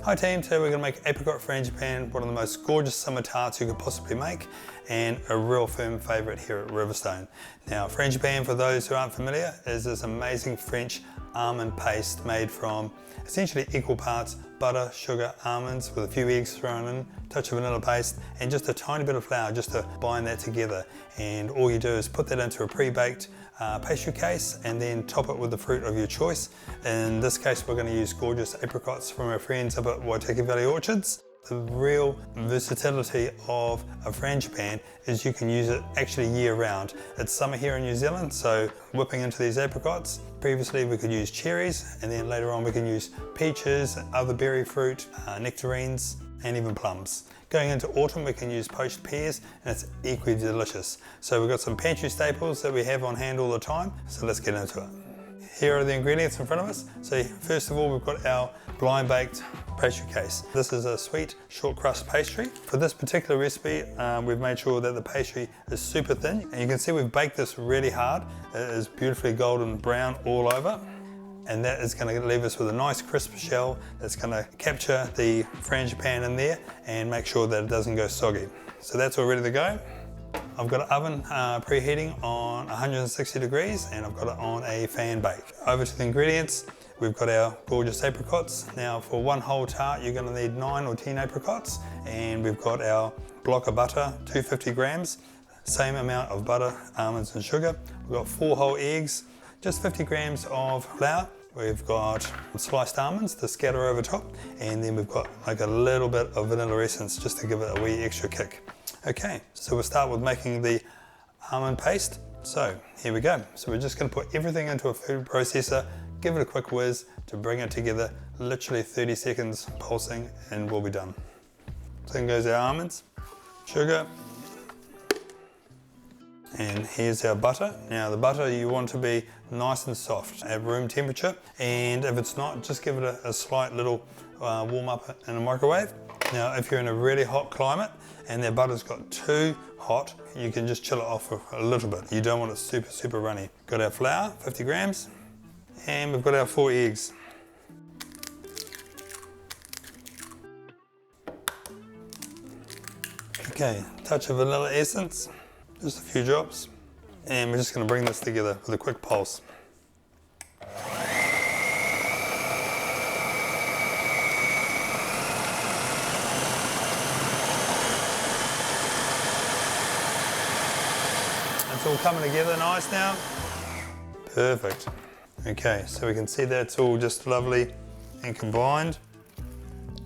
Hi team, today we're going to make Apricot Frangipane, one of the most gorgeous summer tarts you could possibly make, and a real firm favourite here at Riverstone. Now Frangipane, for those who aren't familiar, is this amazing French almond paste made from essentially equal parts butter, sugar, almonds with a few eggs thrown in, touch of vanilla paste, and just a tiny bit of flour just to bind that together. And all you do is put that into a pre-baked pastry case and then top it with the fruit of your choice. In this case we're going to use gorgeous apricots from our friends up at Waitaki Valley Orchards. The real versatility of a frangipane is you can use it actually year round. It's summer here in New Zealand, so whipping into these apricots. Previously we could use cherries, and then later on we can use peaches, other berry fruit, nectarines, and even plums. Going into autumn we can use poached pears, and it's equally delicious. So we've got some pantry staples that we have on hand all the time, so let's get into it. Here are the ingredients in front of us. So first of all, we've got our blind baked pastry case. This is a sweet short crust pastry. For this particular recipe, we've made sure that the pastry is super thin. And you can see we've baked this really hard. It is beautifully golden brown all over. And that is going to leave us with a nice crisp shell that's going to capture the frangipane in there and make sure that it doesn't go soggy. So that's all ready to go. I've got an oven preheating on 160 degrees, and I've got it on a fan bake. Over to the ingredients, we've got our gorgeous apricots. Now for one whole tart you're going to need 9 or 10 apricots, and we've got our block of butter, 250 grams, same amount of butter, almonds and sugar. We've got 4 whole eggs, just 50 grams of flour. We've got sliced almonds to scatter over top, and then we've got like a little bit of vanilla essence just to give it a wee extra kick. Okay, so we'll start with making the almond paste. So here we go. So we're just going to put everything into a food processor, give it a quick whiz to bring it together, literally 30 seconds pulsing, and we'll be done. So in goes our almonds, sugar, and here's our butter. Now the butter you want to be nice and soft at room temperature, and if it's not, just give it a slight little warm up in a microwave. Now if you're in a really hot climate and their butter's got too hot, you can just chill it off for a little bit. You don't want it super runny. Got our flour, 50 grams, and we've got our 4 eggs. Okay, touch of vanilla essence, just a few drops, and we're just going to bring this together with a quick pulse. It's all coming together nice now. Perfect. Okay, so we can see that's all just lovely and combined.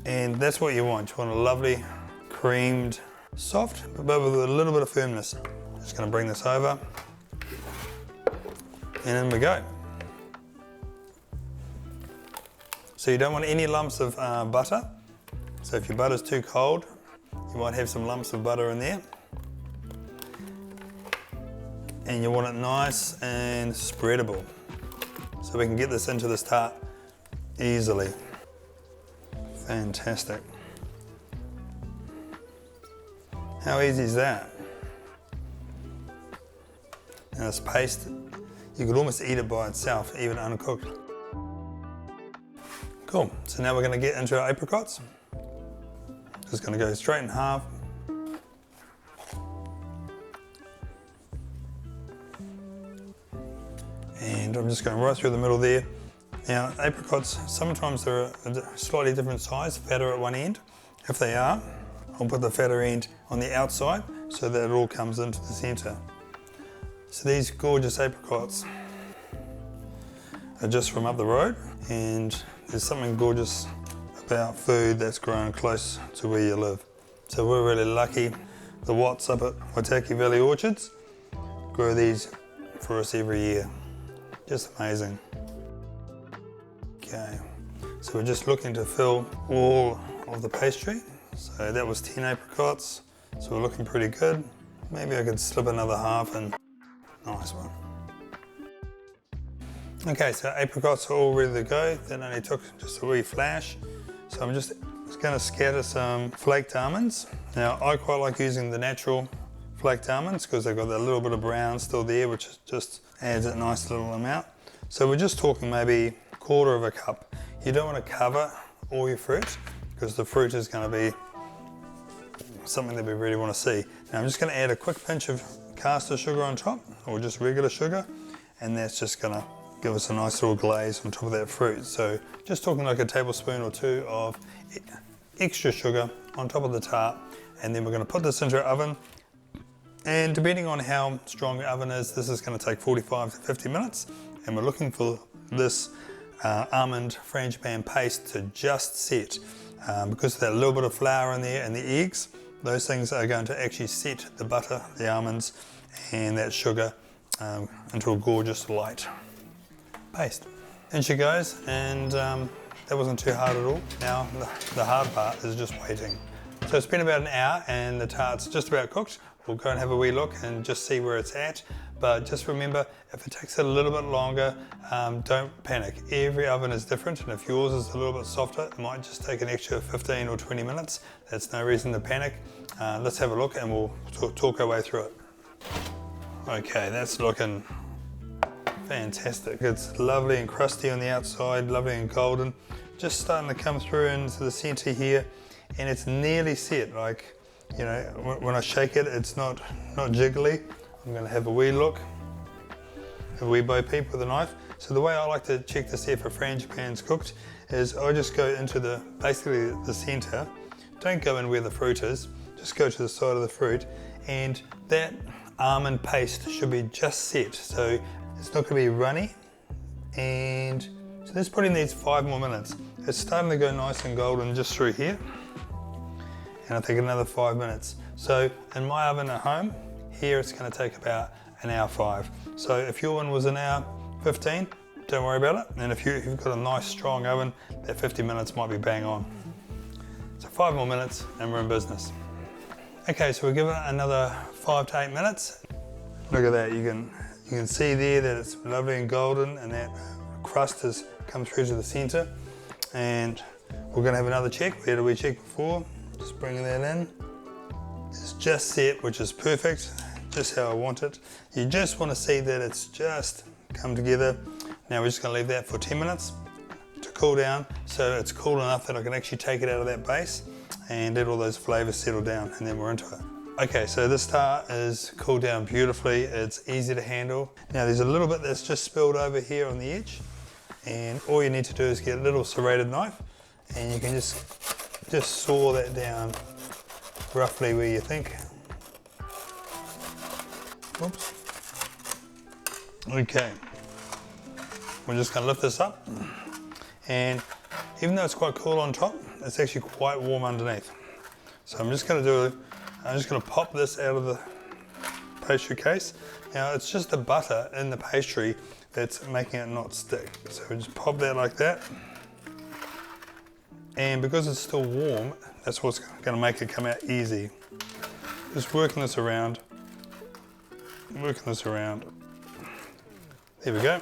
And that's what you want. You want a lovely creamed, soft, but with a little bit of firmness. Just going to bring this over. And in we go. So you don't want any lumps of butter. So if your butter's too cold, you might have some lumps of butter in there. And you want it nice and spreadable, so we can get this into this tart easily. Fantastic. How easy is that? Now this paste, you could almost eat it by itself, even uncooked. Cool, so now we're going to get into our apricots. Just going to go straight in half. And I'm just going right through the middle there. Now apricots, sometimes they're a slightly different size, fatter at one end. If they are, I'll put the fatter end on the outside so that it all comes into the centre. So these gorgeous apricots are just from up the road, and there's something gorgeous about food that's grown close to where you live. So we're really lucky. The Watts up at Waitaki Valley Orchards grow these for us every year. Just amazing. Okay, so we're just looking to fill all of the pastry. So that was 10 apricots, so we're looking pretty good. Maybe I could slip another half in. Nice one. Okay, so apricots are all ready to go. That only took just a wee flash. So I'm just going to scatter some flaked almonds. Now I quite like using the natural flaked almonds because they've got that little bit of brown still there, which just adds a nice little amount. So we're just talking maybe 1/4 cup. You don't want to cover all your fruit because the fruit is going to be something that we really want to see. Now I'm just going to add a quick pinch of caster sugar on top, or just regular sugar, and that's just going to give us a nice little glaze on top of that fruit. So just talking like a tablespoon or two of extra sugar on top of the tart, and then we're going to put this into our oven, and depending on how strong the oven is, this is going to take 45 to 50 minutes, and we're looking for this almond frangipane paste to just set, because of that little bit of flour in there and the eggs. Those things are going to actually set the butter, the almonds, and that sugar into a gorgeous light paste. In she goes, and that wasn't too hard at all. Now the hard part is just waiting. So it's been about an hour and the tart's just about cooked. We'll go and have a wee look and just see where it's at. But just remember, if it takes a little bit longer, don't panic. Every oven is different, and if yours is a little bit softer, it might just take an extra 15 or 20 minutes. That's no reason to panic. Let's have a look and we'll talk our way through it. Okay, that's looking fantastic. It's lovely and crusty on the outside, lovely and golden. Just starting to come through into the center here, and it's nearly set. Like, you know, when I shake it, it's not jiggly. I'm going to have a wee look, have a wee bo peep with a knife. So the way I like to check to see if a frangipane's cooked is I just go into basically the center. Don't go in where the fruit is, just go to the side of the fruit, and that almond paste should be just set. So it's not going to be runny, and so this probably needs 5 more minutes. It's starting to go nice and golden just through here, and I think another 5 minutes. So in my oven at home, here it's going to take about an hour 5. So if your one was an hour 15, don't worry about it. And if you've got a nice strong oven, that 50 minutes might be bang on. So 5 more minutes and we're in business. Okay, so we'll give it another 5 to 8 minutes. Look at that, you can see there that it's lovely and golden, and that crust has come through to the center. And we're going to have another check. Where did we check before? Just bringing that in. It's just set, which is perfect, just how I want it. You just want to see that it's just come together. Now we're just going to leave that for 10 minutes to cool down, so it's cool enough that I can actually take it out of that base and let all those flavors settle down, and then we're into it. Okay, so this tart is cooled down beautifully. It's easy to handle. Now there's a little bit that's just spilled over here on the edge, and all you need to do is get a little serrated knife, and you can just saw that down roughly where you think. Oops. Okay, we're just going to lift this up, and even though it's quite cool on top, it's actually quite warm underneath. So I'm just going to pop this out of the pastry case. Now it's just the butter in the pastry that's making it not stick. So we just pop that like that, and because it's still warm, that's what's going to make it come out easy. Just working this around. There we go.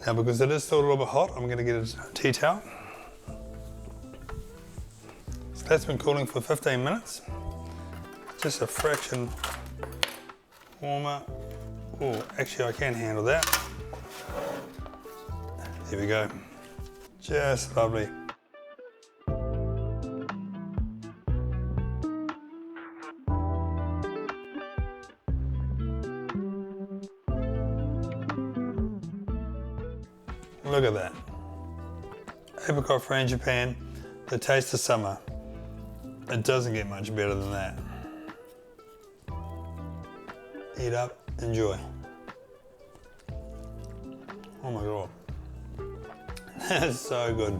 Now because it is still a little bit hot, I'm going to get a tea towel. So that's been cooling for 15 minutes. Just a fraction warmer. Oh, actually I can handle that. There we go. Just lovely. Look at that. Apricot Frangipane, the taste of summer. It doesn't get much better than that. Eat up, enjoy. Oh my God. That is so good.